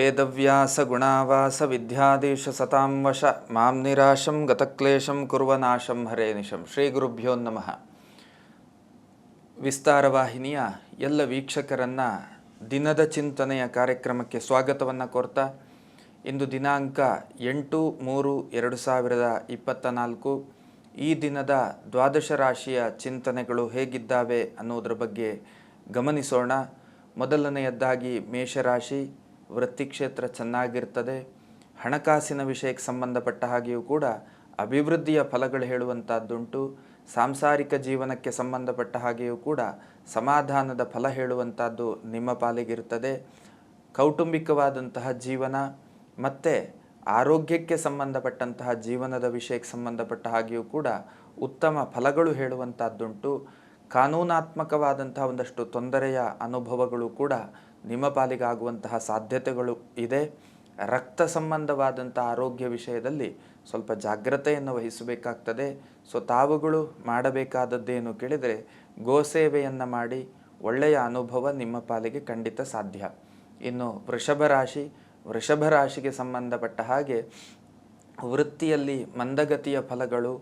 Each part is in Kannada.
ವೇದವ್ಯಾಸ ವಿದ್ಯಾಧೀಶ ಸತಾಂ ವಶ ಮಾಂ ನಿರಾಶಂ ಗತಕ್ಲೇಶಂ ಕುರ್ವನಾಶಂ ಹರೇ ನಿಶಂ. ಶ್ರೀ ಗುರುಭ್ಯೋ ನಮಃ. ವಿಸ್ತಾರವಾಹಿನಿಯ ಎಲ್ಲ ವೀಕ್ಷಕರನ್ನು ದಿನದ ಚಿಂತನೆಯ ಕಾರ್ಯಕ್ರಮಕ್ಕೆ ಸ್ವಾಗತವನ್ನು ಕೋರ್ತಾ, ಇಂದು ದಿನಾಂಕ 8/3/2024. ಈ ದಿನದ ದ್ವಾದಶ ರಾಶಿಯ ಚಿಂತನೆಗಳು ಹೇಗಿದ್ದಾವೆ ಅನ್ನೋದ್ರ ಬಗ್ಗೆ ಗಮನಿಸೋಣ. ಮೊದಲನೆಯದ್ದಾಗಿ ಮೇಷರಾಶಿ. ವೃತ್ತಿಕ್ಷೇತ್ರ ಚೆನ್ನಾಗಿರ್ತದೆ. ಹಣಕಾಸಿನ ವಿಷಯಕ್ಕೆ ಸಂಬಂಧಪಟ್ಟ ಹಾಗೆಯೂ ಕೂಡ ಅಭಿವೃದ್ಧಿಯ ಫಲಗಳು ಹೇಳುವಂಥದ್ದುಂಟು. ಸಾಂಸಾರಿಕ ಜೀವನಕ್ಕೆ ಸಂಬಂಧಪಟ್ಟ ಹಾಗೆಯೂ ಕೂಡ ಸಮಾಧಾನದ ಫಲ ಹೇಳುವಂಥದ್ದು ನಿಮ್ಮ ಪಾಲಿಗಿರ್ತದೆ. ಕೌಟುಂಬಿಕವಾದಂತಹ ಜೀವನ ಮತ್ತು ಆರೋಗ್ಯಕ್ಕೆ ಸಂಬಂಧಪಟ್ಟಂತಹ ಜೀವನದ ವಿಷಯಕ್ಕೆ ಸಂಬಂಧಪಟ್ಟ ಹಾಗೆಯೂ ಕೂಡ ಉತ್ತಮ ಫಲಗಳು ಹೇಳುವಂಥದ್ದುಂಟು. ಕಾನೂನಾತ್ಮಕವಾದಂತಹ ಒಂದಷ್ಟು ತೊಂದರೆಯ ಅನುಭವಗಳು ಕೂಡ ನಿಮ್ಮ ಪಾಲಿಗಾಗುವಂತಹ ಸಾಧ್ಯತೆಗಳು ಇದೆ. ರಕ್ತ ಸಂಬಂಧವಾದಂಥ ಆರೋಗ್ಯ ವಿಷಯದಲ್ಲಿ ಸ್ವಲ್ಪ ಜಾಗ್ರತೆಯನ್ನು ವಹಿಸಬೇಕಾಗ್ತದೆ. ಸೊ ತಾವುಗಳು ಮಾಡಬೇಕಾದದ್ದೇನು ಕೇಳಿದರೆ, ಗೋಸೇವೆಯನ್ನು ಮಾಡಿ ಒಳ್ಳೆಯ ಅನುಭವ ನಿಮ್ಮ ಪಾಲಿಗೆ ಖಂಡಿತ ಸಾಧ್ಯ. ಇನ್ನು ವೃಷಭ ರಾಶಿಗೆ ಸಂಬಂಧಪಟ್ಟ ಹಾಗೆ ವೃತ್ತಿಯಲ್ಲಿ ಮಂದಗತಿಯ ಫಲಗಳು,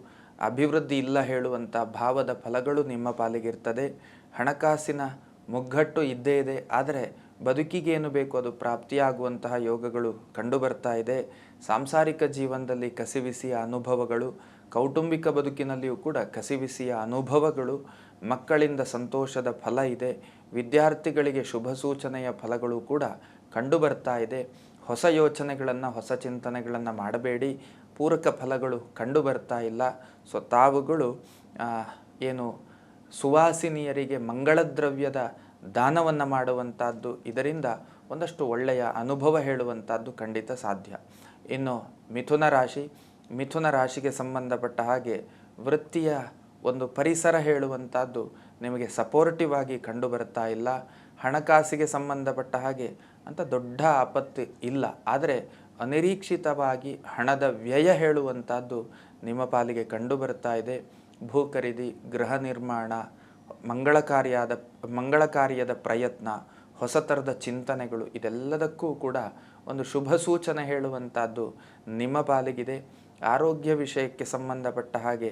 ಅಭಿವೃದ್ಧಿ ಇಲ್ಲ ಹೇಳುವಂಥ ಭಾವದ ಫಲಗಳು ನಿಮ್ಮ ಪಾಲಿಗಿರ್ತದೆ. ಹಣಕಾಸಿನ ಮುಗ್ಗಟ್ಟು ಇದ್ದೇ ಇದೆ, ಆದರೆ ಬದುಕಿಗೇನು ಬೇಕು ಅದು ಪ್ರಾಪ್ತಿಯಾಗುವಂತಹ ಯೋಗಗಳು ಕಂಡುಬರ್ತಾ ಇದೆ. ಸಾಂಸಾರಿಕ ಜೀವನದಲ್ಲಿ ಕಸಿವಿಸಿಯ ಅನುಭವಗಳು, ಕೌಟುಂಬಿಕ ಬದುಕಿನಲ್ಲಿಯೂ ಕೂಡ ಕಸಿವಿಸಿಯ ಅನುಭವಗಳು, ಮಕ್ಕಳಿಂದ ಸಂತೋಷದ ಫಲ ಇದೆ. ವಿದ್ಯಾರ್ಥಿಗಳಿಗೆ ಶುಭ ಸೂಚನೆಯ ಫಲಗಳು ಕೂಡ ಕಂಡುಬರ್ತಾ ಇದೆ. ಹೊಸ ಯೋಚನೆಗಳನ್ನು, ಹೊಸ ಚಿಂತನೆಗಳನ್ನು ಮಾಡಬೇಡಿ, ಪೂರಕ ಫಲಗಳು ಕಂಡುಬರ್ತಾ ಇಲ್ಲ. ಸೊ ತಾವುಗಳು ಸುವಾಸಿನಿಯರಿಗೆ ಮಂಗಳ ದ್ರವ್ಯದ ದಾನವನ್ನು ಮಾಡುವಂಥದ್ದು, ಇದರಿಂದ ಒಂದಷ್ಟು ಒಳ್ಳೆಯ ಅನುಭವ ಹೇಳುವಂಥದ್ದು ಖಂಡಿತ ಸಾಧ್ಯ. ಇನ್ನು ಮಿಥುನ ರಾಶಿಗೆ ಸಂಬಂಧಪಟ್ಟ ಹಾಗೆ ವೃತ್ತಿಯ ಒಂದು ಪರಿಸರ ಹೇಳುವಂಥದ್ದು ನಿಮಗೆ ಸಪೋರ್ಟಿವ್ ಆಗಿ ಕಂಡು ಬರ್ತಾ ಇಲ್ಲ. ಹಣಕಾಸಿಗೆ ಸಂಬಂಧಪಟ್ಟ ಹಾಗೆ ಅಂತ ದೊಡ್ಡ ಆಪತ್ತು ಇಲ್ಲ, ಆದರೆ ಅನಿರೀಕ್ಷಿತವಾಗಿ ಹಣದ ವ್ಯಯ ಹೇಳುವಂಥದ್ದು ನಿಮ್ಮ ಪಾಲಿಗೆ ಕಂಡು ಬರ್ತಾ ಇದೆ. ಭೂ ಖರೀದಿ, ಗೃಹ ನಿರ್ಮಾಣ, ಮಂಗಳ ಕಾರ್ಯದ ಪ್ರಯತ್ನ, ಹೊಸ ಥರದ ಚಿಂತನೆಗಳು, ಇದೆಲ್ಲದಕ್ಕೂ ಕೂಡ ಒಂದು ಶುಭ ಸೂಚನೆ ಹೇಳುವಂಥದ್ದು ನಿಮ್ಮ ಪಾಲಿಗಿದೆ. ಆರೋಗ್ಯ ವಿಷಯಕ್ಕೆ ಸಂಬಂಧಪಟ್ಟ ಹಾಗೆ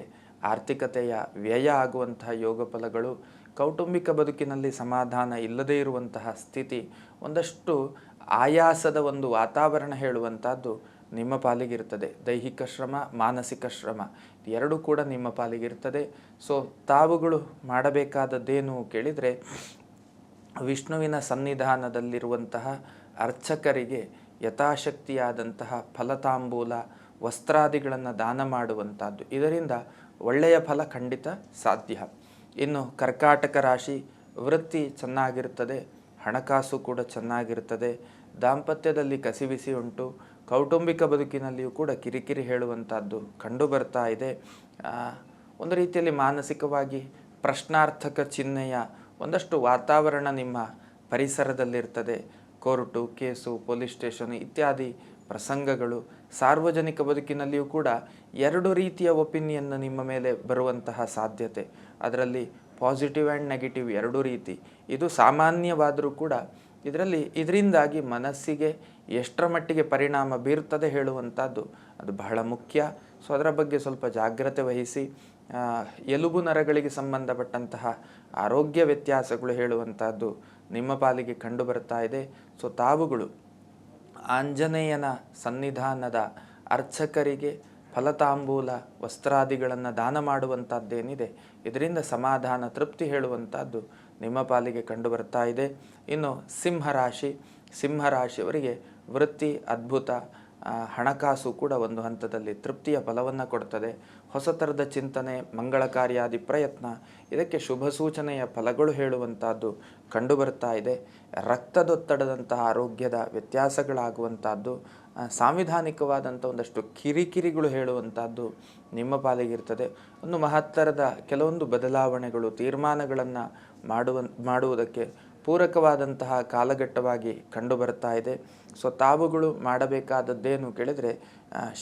ಆರ್ಥಿಕತೆಯ ವ್ಯಯ ಆಗುವಂತಹ ಯೋಗ ಫಲಗಳು, ಕೌಟುಂಬಿಕ ಬದುಕಿನಲ್ಲಿ ಸಮಾಧಾನ ಇಲ್ಲದೇ ಇರುವಂತಹ ಸ್ಥಿತಿ, ಒಂದಷ್ಟು ಆಯಾಸದ ಒಂದು ವಾತಾವರಣ ಹೇಳುವಂಥದ್ದು ನಿಮ್ಮ ಪಾಲಿಗಿರ್ತದೆ. ದೈಹಿಕ ಶ್ರಮ, ಮಾನಸಿಕ ಶ್ರಮ ಎರಡೂ ಕೂಡ ನಿಮ್ಮ ಪಾಲಿಗಿರ್ತದೆ. ಸೊ ತಾವುಗಳು ಮಾಡಬೇಕಾದದ್ದೇನು ಕೇಳಿದರೆ, ವಿಷ್ಣುವಿನ ಸನ್ನಿಧಾನದಲ್ಲಿರುವಂತಹ ಅರ್ಚಕರಿಗೆ ಯಥಾಶಕ್ತಿಯಾದಂತಹ ಫಲತಾಂಬೂಲ, ವಸ್ತ್ರಾದಿಗಳನ್ನು ದಾನ ಮಾಡುವಂಥದ್ದು, ಇದರಿಂದ ಒಳ್ಳೆಯ ಫಲ ಖಂಡಿತ ಸಾಧ್ಯ. ಇನ್ನು ಕರ್ಕಾಟಕ ರಾಶಿ. ವೃತ್ತಿ ಚೆನ್ನಾಗಿರ್ತದೆ, ಹಣಕಾಸು ಕೂಡ ಚೆನ್ನಾಗಿರ್ತದೆ. ದಾಂಪತ್ಯದಲ್ಲಿ ಕಸಿವಿಸಿ ಉಂಟು. ಕೌಟುಂಬಿಕ ಬದುಕಿನಲ್ಲಿಯೂ ಕೂಡ ಕಿರಿಕಿರಿ ಹೇಳುವಂಥದ್ದು ಕಂಡು ಬರ್ತಾ ಇದೆ. ಒಂದು ರೀತಿಯಲ್ಲಿ ಮಾನಸಿಕವಾಗಿ ಪ್ರಶ್ನಾರ್ಥಕ ಚಿಹ್ನೆಯ ಒಂದಷ್ಟು ವಾತಾವರಣ ನಿಮ್ಮ ಪರಿಸರದಲ್ಲಿರ್ತದೆ. ಕೋರ್ಟು, ಕೇಸು, ಪೊಲೀಸ್ ಸ್ಟೇಷನ್ ಇತ್ಯಾದಿ ಪ್ರಸಂಗಗಳು. ಸಾರ್ವಜನಿಕ ಬದುಕಿನಲ್ಲಿಯೂ ಕೂಡ ಎರಡು ರೀತಿಯ ಒಪಿನಿಯನ್ನು ನಿಮ್ಮ ಮೇಲೆ ಬರುವಂತಹ ಸಾಧ್ಯತೆ, ಅದರಲ್ಲಿ ಪಾಸಿಟಿವ್ ಆ್ಯಂಡ್ ನೆಗೆಟಿವ್ ಎರಡೂ ರೀತಿ. ಇದು ಸಾಮಾನ್ಯವಾದರೂ ಕೂಡ ಇದರಿಂದಾಗಿ ಮನಸ್ಸಿಗೆ ಎಷ್ಟರ ಮಟ್ಟಿಗೆ ಪರಿಣಾಮ ಬೀರ್ತದೆ ಹೇಳುವಂಥದ್ದು ಅದು ಬಹಳ ಮುಖ್ಯ. ಸೊ ಅದರ ಬಗ್ಗೆ ಸ್ವಲ್ಪ ಜಾಗ್ರತೆ ವಹಿಸಿ. ಎಲುಬು ನರಗಳಿಗೆ ಸಂಬಂಧಪಟ್ಟಂತಹ ಆರೋಗ್ಯ ವ್ಯತ್ಯಾಸಗಳು ಹೇಳುವಂಥದ್ದು ನಿಮ್ಮ ಪಾಲಿಗೆ ಕಂಡು ಬರ್ತಾ ಇದೆ. ಸೊ ತಾವುಗಳು ಆಂಜನೇಯನ ಸನ್ನಿಧಾನದ ಅರ್ಚಕರಿಗೆ ಫಲತಾಂಬೂಲ, ವಸ್ತ್ರಾದಿಗಳನ್ನು ದಾನ ಮಾಡುವಂಥದ್ದೇನಿದೆ, ಇದರಿಂದ ಸಮಾಧಾನ, ತೃಪ್ತಿ ಹೇಳುವಂಥದ್ದು ನಿಮ್ಮ ಪಾಲಿಗೆ ಕಂಡು ಬರ್ತಾ ಇದೆ. ಇನ್ನು ಸಿಂಹರಾಶಿಯವರಿಗೆ ವೃತ್ತಿ ಅದ್ಭುತ, ಹಣಕಾಸು ಕೂಡ ಒಂದು ಹಂತದಲ್ಲಿ ತೃಪ್ತಿಯ ಫಲವನ್ನು ಕೊಡ್ತದೆ. ಹೊಸ ಥರದ ಚಿಂತನೆ, ಮಂಗಳ ಕಾರ್ಯಾದಿ ಪ್ರಯತ್ನ, ಇದಕ್ಕೆ ಶುಭ ಸೂಚನೆಯ ಫಲಗಳು ಹೇಳುವಂಥದ್ದು ಕಂಡು ಬರ್ತಾ ಇದೆ. ರಕ್ತದೊತ್ತಡದಂತಹ ಆರೋಗ್ಯದ ವ್ಯತ್ಯಾಸಗಳಾಗುವಂಥದ್ದು, ಸಾಂವಿಧಾನಿಕವಾದಂಥ ಒಂದಷ್ಟು ಕಿರಿಕಿರಿಗಳು ಹೇಳುವಂಥದ್ದು ನಿಮ್ಮ ಪಾಲಿಗಿರ್ತದೆ. ಒಂದು ಮಹತ್ತರದ ಕೆಲವೊಂದು ಬದಲಾವಣೆಗಳು, ತೀರ್ಮಾನಗಳನ್ನು ಮಾಡುವುದಕ್ಕೆ ಪೂರಕವಾದಂತಹ ಕಾಲಘಟ್ಟವಾಗಿ ಕಂಡು ಬರ್ತಾ ಇದೆ. ಸೊ ತಾವುಗಳು ಮಾಡಬೇಕಾದದ್ದೇನು ಕೇಳಿದರೆ,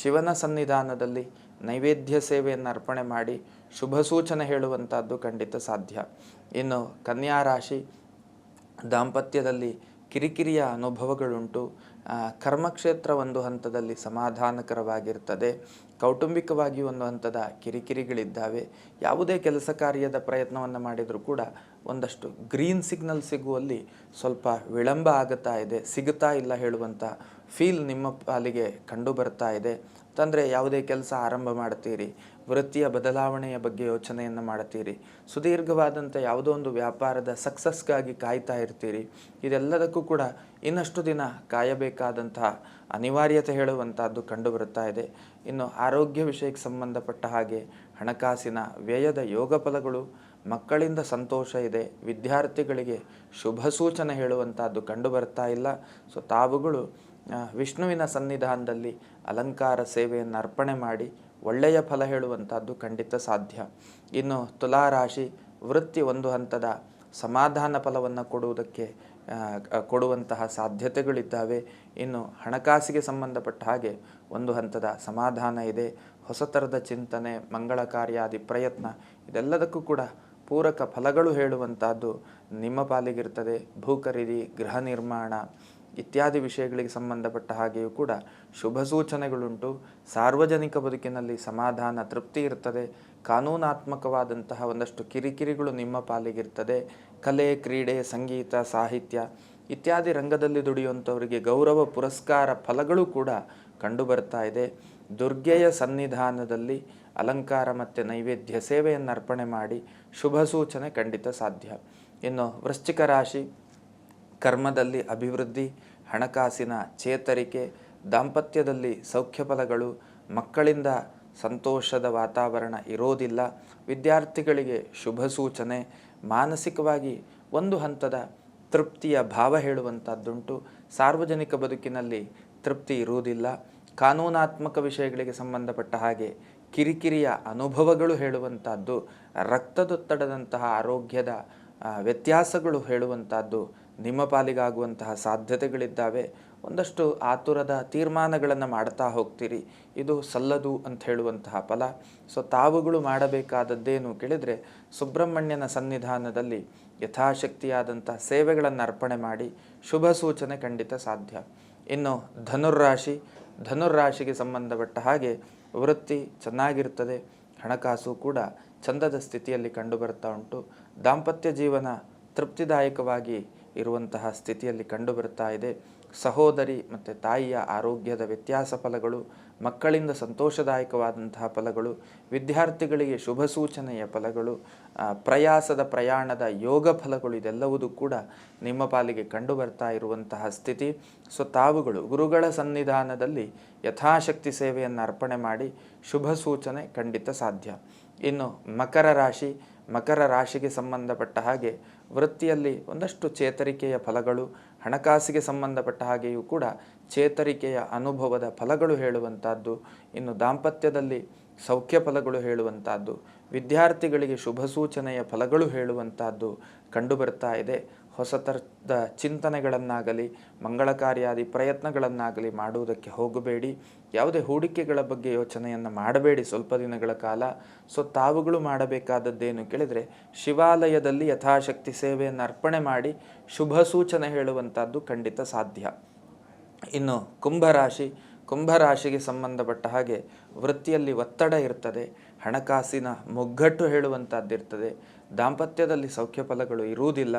ಶಿವನ ಸನ್ನಿಧಾನದಲ್ಲಿ ನೈವೇದ್ಯ ಸೇವೆಯನ್ನು ಅರ್ಪಣೆ ಮಾಡಿ ಶುಭ ಸೂಚನೆ ಹೇಳುವಂಥದ್ದು ಖಂಡಿತ ಸಾಧ್ಯ. ಇನ್ನು ಕನ್ಯಾ ರಾಶಿ. ದಾಂಪತ್ಯದಲ್ಲಿ ಕಿರಿಕಿರಿಯ ಅನುಭವಗಳುಂಟು. ಕರ್ಮಕ್ಷೇತ್ರ ಒಂದು ಹಂತದಲ್ಲಿ ಸಮಾಧಾನಕರವಾಗಿರ್ತದೆ. ಕೌಟುಂಬಿಕವಾಗಿ ಒಂದು ಹಂತದ ಕಿರಿಕಿರಿಗಳಿದ್ದಾವೆ. ಯಾವುದೇ ಕೆಲಸ ಕಾರ್ಯದ ಪ್ರಯತ್ನವನ್ನು ಮಾಡಿದರೂ ಕೂಡ ಒಂದಷ್ಟು ಗ್ರೀನ್ ಸಿಗ್ನಲ್ ಸಿಗುವಲ್ಲಿ ಸ್ವಲ್ಪ ವಿಳಂಬ ಆಗುತ್ತಾ ಇದೆ, ಸಿಗುತ್ತಾ ಇಲ್ಲ ಹೇಳುವಂಥ ಫೀಲ್ ನಿಮ್ಮ ಪಾಲಿಗೆ ಕಂಡು ಬರ್ತಾ ಇದೆ. ಅಂತಂದರೆ ಯಾವುದೇ ಕೆಲಸ ಆರಂಭ ಮಾಡ್ತೀರಿ, ವೃತ್ತಿಯ ಬದಲಾವಣೆಯ ಬಗ್ಗೆ ಯೋಚನೆಯನ್ನು ಮಾಡ್ತೀರಿ, ಸುದೀರ್ಘವಾದಂಥ ಯಾವುದೋ ಒಂದು ವ್ಯಾಪಾರದ ಸಕ್ಸಸ್ಗಾಗಿ ಕಾಯ್ತಾ ಇರ್ತೀರಿ. ಇದೆಲ್ಲದಕ್ಕೂ ಕೂಡ ಇನ್ನಷ್ಟು ದಿನ ಕಾಯಬೇಕಾದಂತಹ ಅನಿವಾರ್ಯತೆ ಹೇಳುವಂಥದ್ದು ಕಂಡು ಬರುತ್ತಾ ಇದೆ. ಇನ್ನು ಆರೋಗ್ಯ ವಿಷಯಕ್ಕೆ ಸಂಬಂಧಪಟ್ಟ ಹಾಗೆ ಹಣಕಾಸಿನ ವ್ಯಯದ ಯೋಗ ಫಲಗಳು, ಮಕ್ಕಳಿಂದ ಸಂತೋಷ ಇದೆ, ವಿದ್ಯಾರ್ಥಿಗಳಿಗೆ ಶುಭ ಸೂಚನೆ ಹೇಳುವಂಥದ್ದು ಕಂಡು ಬರ್ತಾ ಇಲ್ಲ. ಸೊ ತಾವುಗಳು ವಿಷ್ಣುವಿನ ಸನ್ನಿಧಾನದಲ್ಲಿ ಅಲಂಕಾರ ಸೇವೆಯನ್ನು ಅರ್ಪಣೆ ಮಾಡಿ ಒಳ್ಳೆಯ ಫಲ ಹೇಳುವಂಥದ್ದು ಖಂಡಿತ ಸಾಧ್ಯ. ಇನ್ನು ತುಲಾರಾಶಿ, ವೃತ್ತಿ ಒಂದು ಹಂತದ ಸಮಾಧಾನ ಫಲವನ್ನು ಕೊಡುವಂತಹ ಸಾಧ್ಯತೆಗಳಿದ್ದಾವೆ. ಇನ್ನು ಹಣಕಾಸಿಗೆ ಸಂಬಂಧಪಟ್ಟ ಹಾಗೆ ಒಂದು ಹಂತದ ಸಮಾಧಾನ ಇದೆ. ಹೊಸ ಥರದ ಚಿಂತನೆ, ಮಂಗಳ ಕಾರ್ಯಾದಿ ಪ್ರಯತ್ನ ಇದೆಲ್ಲದಕ್ಕೂ ಕೂಡ ಪೂರಕ ಫಲಗಳು ಹೇಳುವಂಥದ್ದು ನಿಮ್ಮ ಪಾಲಿಗಿರ್ತದೆ. ಭೂ ಖರೀದಿ, ಗೃಹ ನಿರ್ಮಾಣ ಇತ್ಯಾದಿ ವಿಷಯಗಳಿಗೆ ಸಂಬಂಧಪಟ್ಟ ಹಾಗೆಯೂ ಕೂಡ ಶುಭ ಸೂಚನೆಗಳುಂಟು. ಸಾರ್ವಜನಿಕ ಬದುಕಿನಲ್ಲಿ ಸಮಾಧಾನ, ತೃಪ್ತಿ ಇರ್ತದೆ. ಕಾನೂನಾತ್ಮಕವಾದಂತಹ ಒಂದಷ್ಟು ಕಿರಿಕಿರಿಗಳು ನಿಮ್ಮ ಪಾಲಿಗಿರ್ತದೆ. ಕಲೆ, ಕ್ರೀಡೆ, ಸಂಗೀತ, ಸಾಹಿತ್ಯ ಇತ್ಯಾದಿ ರಂಗದಲ್ಲಿ ದುಡಿಯುವಂಥವರಿಗೆ ಗೌರವ, ಪುರಸ್ಕಾರ ಫಲಗಳು ಕೂಡ ಕಂಡು ಬರ್ತಾ ಇದೆ. ದುರ್ಗೆಯ ಸನ್ನಿಧಾನದಲ್ಲಿ ಅಲಂಕಾರ ಮತ್ತು ನೈವೇದ್ಯ ಸೇವೆಯನ್ನು ಅರ್ಪಣೆ ಮಾಡಿ ಶುಭ ಸೂಚನೆ ಖಂಡಿತ ಸಾಧ್ಯ. ಇನ್ನು ವೃಶ್ಚಿಕ ರಾಶಿ, ಕರ್ಮದಲ್ಲಿ ಅಭಿವೃದ್ಧಿ, ಹಣಕಾಸಿನ ಚೇತರಿಕೆ, ದಾಂಪತ್ಯದಲ್ಲಿ ಸೌಖ್ಯ ಫಲಗಳು, ಮಕ್ಕಳಿಂದ ಸಂತೋಷದ ವಾತಾವರಣ ಇರೋದಿಲ್ಲ. ವಿದ್ಯಾರ್ಥಿಗಳಿಗೆ ಶುಭ ಸೂಚನೆ, ಮಾನಸಿಕವಾಗಿ ಒಂದು ಹಂತದ ತೃಪ್ತಿಯ ಭಾವ ಹೇಳುವಂಥದ್ದುಂಟು. ಸಾರ್ವಜನಿಕ ಬದುಕಿನಲ್ಲಿ ತೃಪ್ತಿ ಇರುವುದಿಲ್ಲ. ಕಾನೂನಾತ್ಮಕ ವಿಷಯಗಳಿಗೆ ಸಂಬಂಧಪಟ್ಟ ಹಾಗೆ ಕಿರಿಕಿರಿಯ ಅನುಭವಗಳು ಹೇಳುವಂಥದ್ದು, ರಕ್ತದೊತ್ತಡದಂತಹ ಆರೋಗ್ಯದ ವ್ಯತ್ಯಾಸಗಳು ಹೇಳುವಂಥದ್ದು ನಿಮ್ಮ ಪಾಲಿಗಾಗುವಂತಹ ಸಾಧ್ಯತೆಗಳಿದ್ದಾವೆ. ಒಂದಷ್ಟು ಆತುರದ ತೀರ್ಮಾನಗಳನ್ನು ಮಾಡ್ತಾ ಹೋಗ್ತೀರಿ, ಇದು ಸಲ್ಲದು ಅಂತ ಹೇಳುವಂತಹ ಫಲ. ಸೊ ತಾವುಗಳು ಮಾಡಬೇಕಾದದ್ದೇನು ಕೇಳಿದರೆ, ಸುಬ್ರಹ್ಮಣ್ಯನ ಸನ್ನಿಧಾನದಲ್ಲಿ ಯಥಾಶಕ್ತಿಯಾದಂಥ ಸೇವೆಗಳನ್ನು ಅರ್ಪಣೆ ಮಾಡಿ ಶುಭ ಸೂಚನೆ ಖಂಡಿತ ಸಾಧ್ಯ. ಇನ್ನು ಧನುರ್ರಾಶಿಗೆ ಸಂಬಂಧಪಟ್ಟ ಹಾಗೆ ವೃತ್ತಿ ಚೆನ್ನಾಗಿರ್ತದೆ, ಹಣಕಾಸು ಕೂಡ ಚಂದದ ಸ್ಥಿತಿಯಲ್ಲಿ ಕಂಡು ಬರ್ತಾ ಉಂಟು. ದಾಂಪತ್ಯ ಜೀವನ ತೃಪ್ತಿದಾಯಕವಾಗಿ ಇರುವಂತಹ ಸ್ಥಿತಿಯಲ್ಲಿ ಕಂಡು ಬರ್ತಾ ಇದೆ. ಸಹೋದರಿ ಮತ್ತು ತಾಯಿಯ ಆರೋಗ್ಯದ ವ್ಯತ್ಯಾಸ ಫಲಗಳು, ಮಕ್ಕಳಿಂದ ಸಂತೋಷದಾಯಕವಾದಂತಹ ಫಲಗಳು, ವಿದ್ಯಾರ್ಥಿಗಳಿಗೆ ಶುಭ ಸೂಚನೆಯ ಫಲಗಳು, ಪ್ರಯಾಸದ ಪ್ರಯಾಣದ ಯೋಗ ಫಲಗಳು ಇದೆಲ್ಲವೂ ಕೂಡ ನಿಮ್ಮ ಪಾಲಿಗೆ ಕಂಡು ಬರ್ತಾ ಇರುವಂತಹ ಸ್ಥಿತಿ. ಸೊ ತಾವುಗಳು ಗುರುಗಳ ಸನ್ನಿಧಾನದಲ್ಲಿ ಯಥಾಶಕ್ತಿ ಸೇವೆಯನ್ನು ಅರ್ಪಣೆ ಮಾಡಿ ಶುಭ ಸೂಚನೆ ಖಂಡಿತ ಸಾಧ್ಯ. ಇನ್ನು ಮಕರ ರಾಶಿಗೆ ಸಂಬಂಧಪಟ್ಟ ಹಾಗೆ ವೃತ್ತಿಯಲ್ಲಿ ಒಂದಷ್ಟು ಚೇತರಿಕೆಯ ಫಲಗಳು, ಹಣಕಾಸಿಗೆ ಸಂಬಂಧಪಟ್ಟ ಹಾಗೆಯೂ ಕೂಡ ಚೇತರಿಕೆಯ ಅನುಭವದ ಫಲಗಳು ಹೇಳುವಂಥದ್ದು. ಇನ್ನು ದಾಂಪತ್ಯದಲ್ಲಿ ಸೌಖ್ಯ ಫಲಗಳು ಹೇಳುವಂಥದ್ದು, ವಿದ್ಯಾರ್ಥಿಗಳಿಗೆ ಶುಭ ಸೂಚನೆಯ ಫಲಗಳು ಹೇಳುವಂಥದ್ದು ಕಂಡು ಬರ್ತಾ ಇದೆ. ಹೊಸ ಥರದ ಚಿಂತನೆಗಳನ್ನಾಗಲಿ, ಮಂಗಳ ಕಾರ್ಯಾದಿ ಪ್ರಯತ್ನಗಳನ್ನಾಗಲಿ ಮಾಡುವುದಕ್ಕೆ ಹೋಗಬೇಡಿ. ಯಾವುದೇ ಹೂಡಿಕೆಗಳ ಬಗ್ಗೆ ಯೋಚನೆಯನ್ನು ಮಾಡಬೇಡಿ ಸ್ವಲ್ಪ ದಿನಗಳ ಕಾಲ. ಸೊ ತಾವುಗಳು ಮಾಡಬೇಕಾದದ್ದೇನು ಕೇಳಿದರೆ, ಶಿವಾಲಯದಲ್ಲಿ ಯಥಾಶಕ್ತಿ ಸೇವೆಯನ್ನು ಅರ್ಪಣೆ ಮಾಡಿ ಶುಭ ಸೂಚನೆ ಹೇಳುವಂಥದ್ದು ಖಂಡಿತ ಸಾಧ್ಯ. ಇನ್ನು ಕುಂಭರಾಶಿಗೆ ಸಂಬಂಧಪಟ್ಟ ಹಾಗೆ ವೃತ್ತಿಯಲ್ಲಿ ಒತ್ತಡ ಇರ್ತದೆ, ಹಣಕಾಸಿನ ಮುಗ್ಗಟ್ಟು ಹೇಳುವಂಥದ್ದಿರ್ತದೆ, ದಾಂಪತ್ಯದಲ್ಲಿ ಸೌಖ್ಯ ಫಲಗಳು ಇರುವುದಿಲ್ಲ,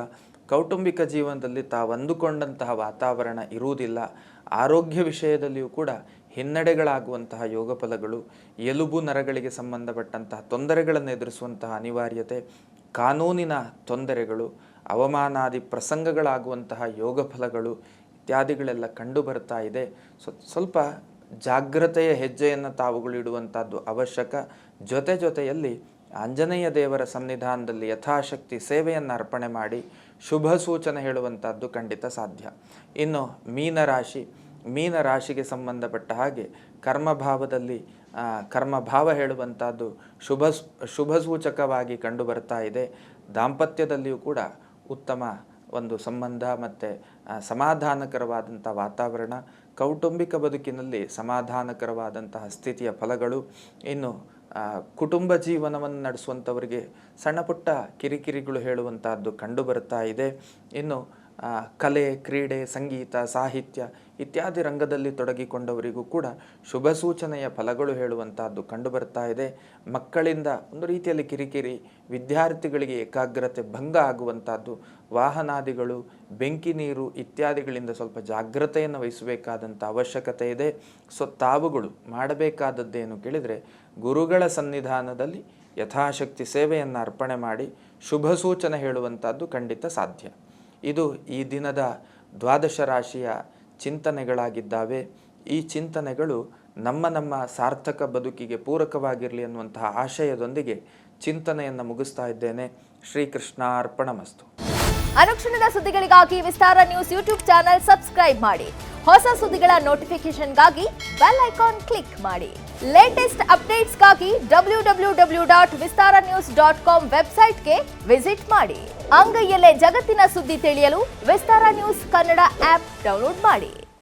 ಕೌಟುಂಬಿಕ ಜೀವನದಲ್ಲಿ ತಾವಂದುಕೊಂಡಂತಹ ವಾತಾವರಣ ಇರುವುದಿಲ್ಲ, ಆರೋಗ್ಯ ವಿಷಯದಲ್ಲಿಯೂ ಕೂಡ ಹಿನ್ನಡೆಗಳಾಗುವಂತಹ ಯೋಗ ಫಲಗಳು, ಎಲುಬು ನರಗಳಿಗೆ ಸಂಬಂಧಪಟ್ಟಂತಹ ತೊಂದರೆಗಳನ್ನು ಎದುರಿಸುವಂತಹ ಅನಿವಾರ್ಯತೆ, ಕಾನೂನಿನ ತೊಂದರೆಗಳು, ಅವಮಾನಾದಿ ಪ್ರಸಂಗಗಳಾಗುವಂತಹ ಯೋಗ ಫಲಗಳು ಇತ್ಯಾದಿಗಳೆಲ್ಲ ಕಂಡು ಬರ್ತಾ ಇದೆ. ಸ್ವಲ್ಪ ಜಾಗ್ರತೆಯ ಹೆಜ್ಜೆಯನ್ನು ತಾವುಗಳು ಇಡುವಂಥದ್ದು ಅವಶ್ಯಕ. ಜೊತೆಯಲ್ಲಿ ಆಂಜನೇಯ ದೇವರ ಸನ್ನಿಧಾನದಲ್ಲಿ ಯಥಾಶಕ್ತಿ ಸೇವೆಯನ್ನು ಅರ್ಪಣೆ ಮಾಡಿ ಶುಭ ಸೂಚನೆ ಹೇಳುವಂಥದ್ದು ಖಂಡಿತ ಸಾಧ್ಯ. ಇನ್ನು ಮೀನರಾಶಿಗೆ ಸಂಬಂಧಪಟ್ಟ ಹಾಗೆ ಕರ್ಮಭಾವ ಹೇಳುವಂಥದ್ದು ಶುಭ ಸೂಚಕವಾಗಿ ಕಂಡು ಬರ್ತಾ ಇದೆ. ದಾಂಪತ್ಯದಲ್ಲಿಯೂ ಕೂಡ ಉತ್ತಮ ಒಂದು ಸಂಬಂಧ ಮತ್ತು ಸಮಾಧಾನಕರವಾದಂಥ ವಾತಾವರಣ, ಕೌಟುಂಬಿಕ ಬದುಕಿನಲ್ಲಿ ಸಮಾಧಾನಕರವಾದಂತಹ ಸ್ಥಿತಿಯ ಫಲಗಳು. ಇನ್ನು ಕುಟುಂಬ ಜೀವನವನ್ನು ನಡೆಸುವಂಥವರಿಗೆ ಸಣ್ಣ ಪುಟ್ಟ ಕಿರಿಕಿರಿಗಳು ಹೇಳುವಂಥದ್ದು ಕಂಡು ಬರ್ತಾ ಇದೆ. ಇನ್ನು ಕಲೆ, ಕ್ರೀಡೆ, ಸಂಗೀತ, ಸಾಹಿತ್ಯ ಇತ್ಯಾದಿ ರಂಗದಲ್ಲಿ ತೊಡಗಿಕೊಂಡವರಿಗೂ ಕೂಡ ಶುಭ ಸೂಚನೆಯ ಫಲಗಳು ಹೇಳುವಂತಹದ್ದು ಕಂಡುಬರ್ತಾ ಇದೆ. ಮಕ್ಕಳಿಂದ ಒಂದು ರೀತಿಯಲ್ಲಿ ಕಿರಿಕಿರಿ, ವಿದ್ಯಾರ್ಥಿಗಳಿಗೆ ಏಕಾಗ್ರತೆ ಭಂಗ ಆಗುವಂತಹದ್ದು, ವಾಹನಾದಿಗಳು, ಬೆಂಕಿ ನೀರು ಇತ್ಯಾದಿಗಳಿಂದ ಸ್ವಲ್ಪ ಜಾಗ್ರತೆಯನ್ನು ವಹಿಸಬೇಕಾದಂಥ ಅವಶ್ಯಕತೆ ಇದೆ. ಸೊ ತಾವುಗಳು ಮಾಡಬೇಕಾದದ್ದೇನು ಕೇಳಿದರೆ, ಗುರುಗಳ ಸನ್ನಿಧಾನದಲ್ಲಿ ಯಥಾಶಕ್ತಿ ಸೇವೆಯನ್ನು ಅರ್ಪಣೆ ಮಾಡಿ ಶುಭ ಸೂಚನೆ ಹೇಳುವಂಥದ್ದು ಖಂಡಿತ ಸಾಧ್ಯ. ಇದು ಈ ದಿನದ ದ್ವಾದಶ ರಾಶಿಯ ಚಿಂತನೆಗಳಾಗಿದ್ದಾವೆ. ಈ ಚಿಂತನೆಗಳು ನಮ್ಮ ಸಾರ್ಥಕ ಬದುಕಿಗೆ ಪೂರಕವಾಗಿರಲಿ ಅನ್ನುವಂತಹ ಆಶಯದೊಂದಿಗೆ ಚಿಂತನೆಯನ್ನು ಮುಗಿಸ್ತಾ ಇದ್ದೇನೆ. ಶ್ರೀಕೃಷ್ಣಾರ್ಪಣಮಸ್ತು. ಅನುಕ್ಷಣದ ಸುದ್ದಿಗಳಿಗಾಗಿ ವಿಸ್ತಾರ ನ್ಯೂಸ್ ಯೂಟ್ಯೂಬ್ ಚಾನೆಲ್ ಸಬ್ಸ್ಕ್ರೈಬ್ ಮಾಡಿ. ಹೊಸ ಸುದ್ದಿಗಳ ನೋಟಿಫಿಕೇಶನ್ಗಾಗಿ ಬೆಲ್ ಐಕಾನ್ ಕ್ಲಿಕ್ ಮಾಡಿ. ಲೇಟೆಸ್ಟ್ ಅಪ್ಡೇಟ್ಸ್ಗಾಗಿ www.vistaranews.com ವೆಬ್ಸೈಟ್ಗೆ ವಿಸಿಟ್ ಮಾಡಿ. ಅಂಗೈಯಲ್ಲೇ ಜಗತ್ತಿನ ಸುದ್ದಿ ತಿಳಿಯಲು ವಿಸ್ತಾರ ನ್ಯೂಸ್ ಕನ್ನಡ ಆಪ್ ಡೌನ್ಲೋಡ್ ಮಾಡಿ.